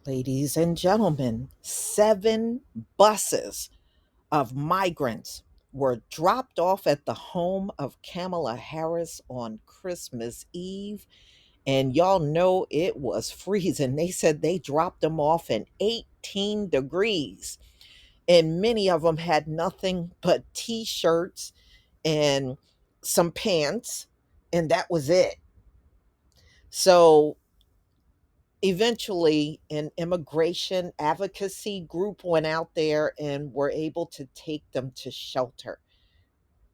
Ladies and gentlemen, 7 buses of migrants were dropped off at the home of Kamala Harris on Christmas Eve. And y'all know it was freezing. They said they dropped them off in 18 degrees. And many of them had nothing but t shirts and some pants. And that was it. So eventually an immigration advocacy group went out there and were able to take them to shelter.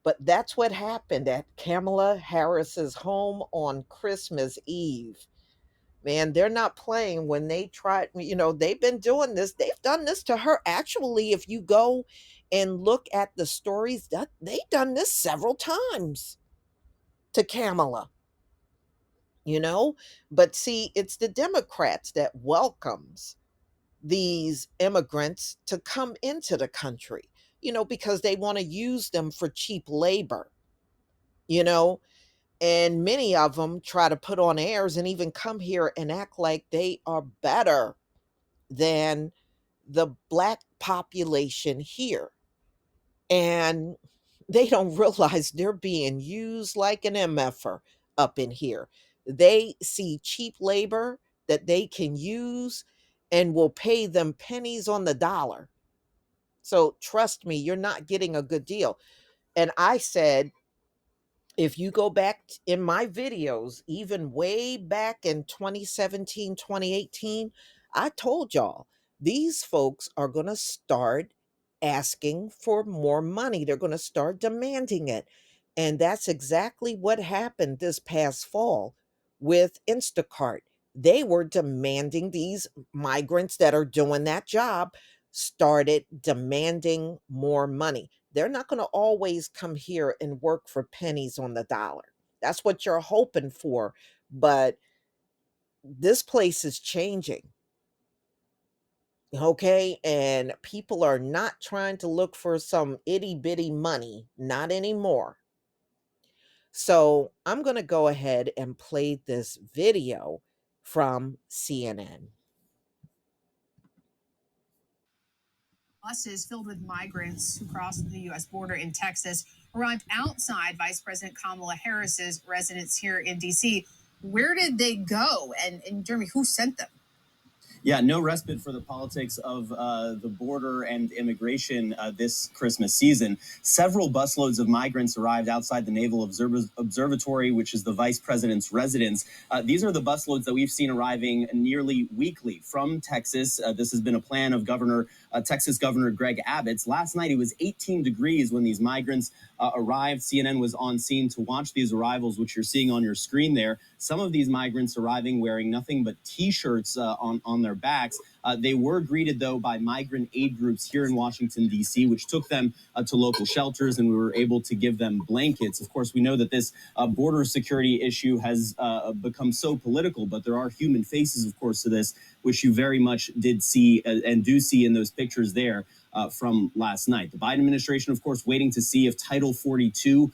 But that's what happened at Kamala Harris's home on Christmas Eve. Man, they're not playing when they try, they've been doing this. They've done this to her. Actually, if you go and look at the stories, that they've done this several times to Kamala, you know? But see, it's the Democrats that welcomes these immigrants to come into the country, because they want to use them for cheap labor, you know, and many of them try to put on airs and even come here and act like they are better than the black population here. And they don't realize they're being used like an MFer up in here. They see cheap labor that they can use and will pay them pennies on the dollar. So trust me, you're not getting a good deal. And I said, if you go back in my videos, even way back in 2017, 2018, I told y'all these folks are going to start asking for more money. They're going to start demanding it. And that's exactly what happened this past fall with Instacart. They were demanding, these migrants that are doing that job started demanding more money. They're not going to always come here and work for pennies on the dollar. That's what you're hoping for. But this place is changing. Okay. And people are not trying to look for some itty bitty money, not anymore. So I'm going to go ahead and play this video from CNN. Buses filled with migrants who crossed the U.S. border in Texas arrived outside Vice President Kamala Harris's residence here in D.C. Where did they go? And Jeremy, who sent them? Yeah, no respite for the politics of the border and immigration this Christmas season. Several busloads of migrants arrived outside the Naval Observatory, which is the vice president's residence. These are the busloads that we've seen arriving nearly weekly from Texas. This has been a plan of Texas Governor Greg Abbott's. Last night, it was 18 degrees when these migrants arrived. CNN was on scene to watch these arrivals, which you're seeing on your screen there. Some of these migrants arriving wearing nothing but T-shirts on their backs. They were greeted, though, by migrant aid groups here in Washington, D.C., which took them to local shelters, and we were able to give them blankets. Of course, we know that this border security issue has become so political, but there are human faces, of course, to this, which you very much did see and do see in those pictures there. From last night. The Biden administration, of course, waiting to see if Title 42,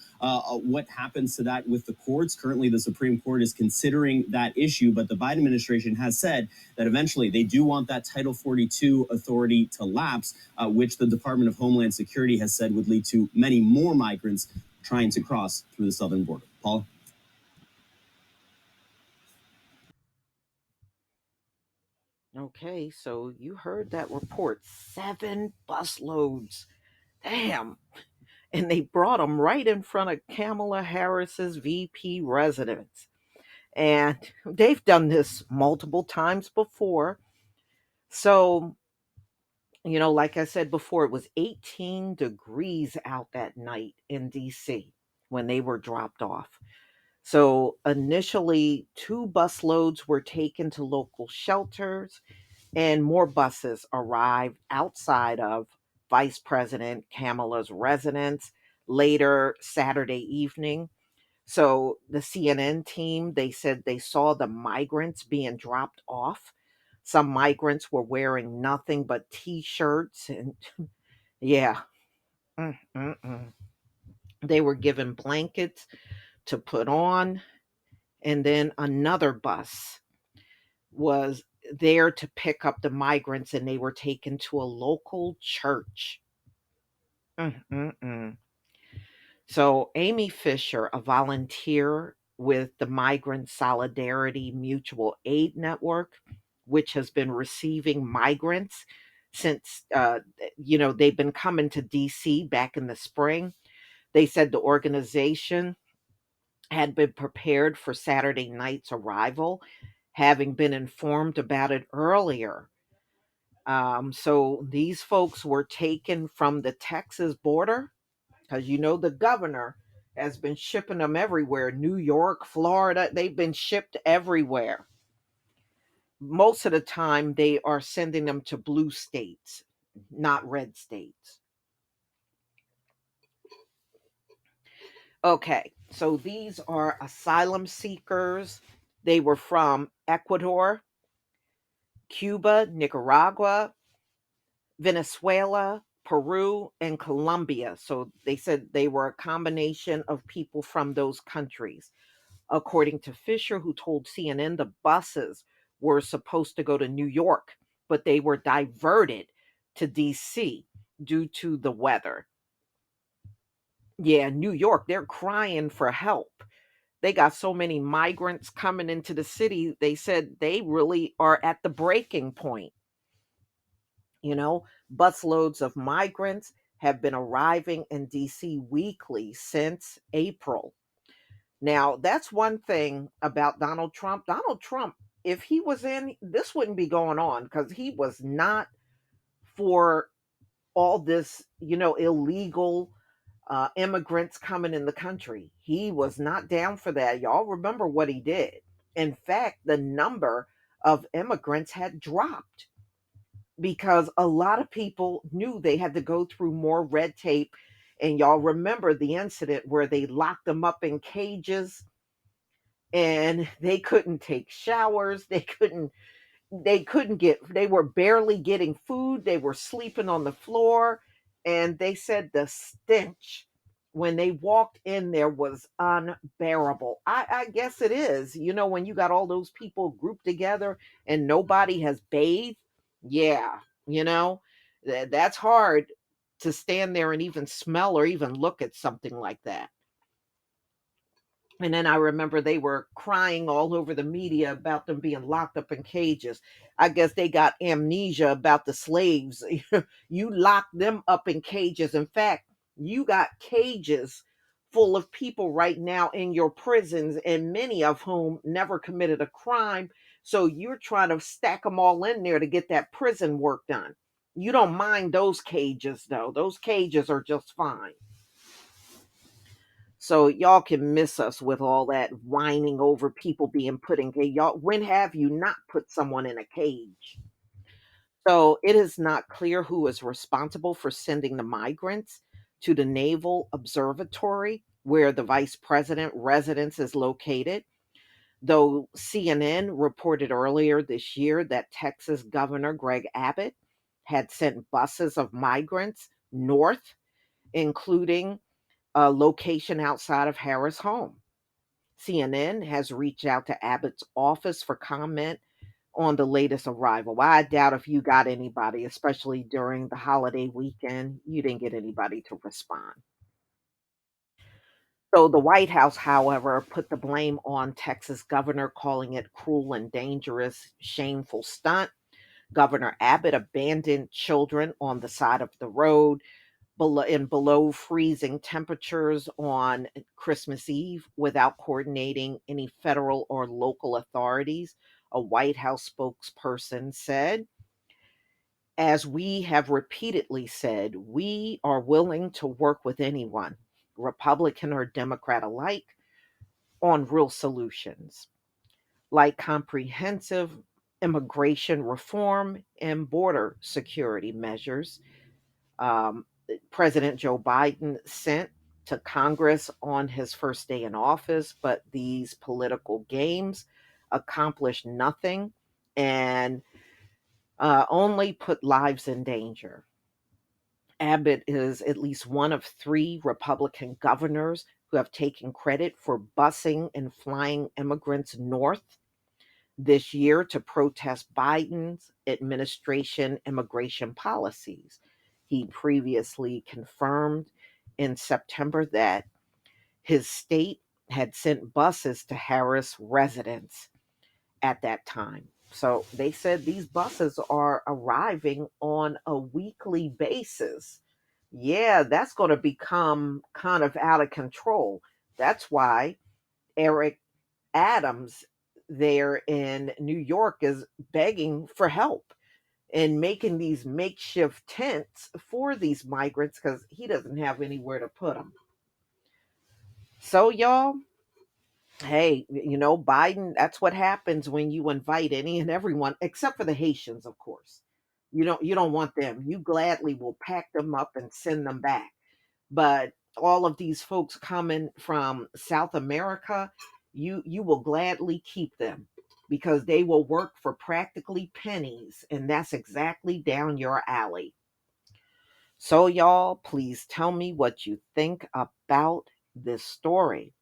what happens to that with the courts. Currently, the Supreme Court is considering that issue, but the Biden administration has said that eventually they do want that Title 42 authority to lapse, which the Department of Homeland Security has said would lead to many more migrants trying to cross through the southern border. Paul? Okay, so you heard that report. 7 busloads. Damn. And they brought them right in front of Kamala Harris's VP residence. And they've done this multiple times before. So, like I said before, it was 18 degrees out that night in DC when they were dropped off. So, initially, 2 busloads were taken to local shelters, and more buses arrived outside of Vice President Kamala's residence later Saturday evening. So the CNN team, they said they saw the migrants being dropped off. Some migrants were wearing nothing but t-shirts and yeah. Mm-mm-mm. They were given blankets to put on, and then another bus was there to pick up the migrants, and they were taken to a local church. Mm-mm-mm. So, Amy Fisher, a volunteer with the Migrant Solidarity Mutual Aid Network, which has been receiving migrants since, they've been coming to DC back in the spring. They said the organization had been prepared for Saturday night's arrival, having been informed about it earlier. So these folks were taken from the Texas border because the governor has been shipping them everywhere. New York, Florida, they've been shipped everywhere. Most of the time, they are sending them to blue states, not red states. Okay, so these are asylum seekers. They were from Ecuador, Cuba, Nicaragua, Venezuela, Peru, and Colombia. So they said they were a combination of people from those countries. According to Fisher, who told CNN the buses were supposed to go to New York, but they were diverted to DC due to the weather. Yeah, New York, they're crying for help. They got so many migrants coming into the city. They said they really are at the breaking point. Busloads of migrants have been arriving in DC weekly since April. Now, that's one thing about Donald Trump. Donald Trump, if he was in, this wouldn't be going on because he was not for all this, illegal immigrants coming in the country. He was not down for that. Y'all remember what he did. In fact, the number of immigrants had dropped because a lot of people knew they had to go through more red tape. And y'all remember the incident where they locked them up in cages and they couldn't take showers. They were barely getting food. They were sleeping on the floor. And they said the stench when they walked in there was unbearable. I guess it is. When you got all those people grouped together and nobody has bathed. Yeah, that's hard to stand there and even smell or even look at something like that. And then I remember they were crying all over the media about them being locked up in cages. I guess they got amnesia about the slaves. You locked them up in cages. In fact, you got cages full of people right now in your prisons, and many of whom never committed a crime. So you're trying to stack them all in there to get that prison work done. You don't mind those cages, though. Those cages are just fine. So y'all can miss us with all that whining over people being put in cage. Y'all, when have you not put someone in a cage? So it is not clear who is responsible for sending the migrants to the Naval Observatory, where the vice president residence is located. Though CNN reported earlier this year that Texas Governor Greg Abbott had sent buses of migrants north, including a location outside of Harris' home. CNN has reached out to Abbott's office for comment on the latest arrival. I doubt if you got anybody, especially during the holiday weekend, you didn't get anybody to respond. So the White House, however, put the blame on Texas governor, calling it cruel and dangerous, shameful stunt. Governor Abbott abandoned children on the side of the road below freezing temperatures on Christmas Eve without coordinating any federal or local authorities, a White House spokesperson said. As we have repeatedly said, we are willing to work with anyone, Republican or Democrat alike, on real solutions like comprehensive immigration reform and border security measures. um, President Joe Biden sent to Congress on his first day in office, but these political games accomplished nothing and only put lives in danger. Abbott is at least one of three Republican governors who have taken credit for busing and flying immigrants north. this year to protest Biden's administration immigration policies. He previously confirmed in September that his state had sent buses to Harris residents at that time. So they said these buses are arriving on a weekly basis. Yeah, that's going to become kind of out of control. That's why Eric Adams there in New York is begging for help and making these makeshift tents for these migrants because he doesn't have anywhere to put them. So, y'all, hey, Biden, that's what happens when you invite any and everyone, except for the Haitians, of course. You don't want them. You gladly will pack them up and send them back. But all of these folks coming from South America, you will gladly keep them because they will work for practically pennies, and that's exactly down your alley. So y'all, please tell me what you think about this story.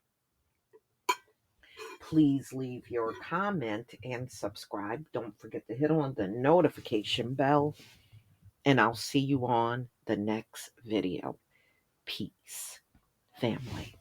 Please leave your comment and subscribe. Don't forget to hit on the notification bell, and I'll see you on the next video. Peace, family.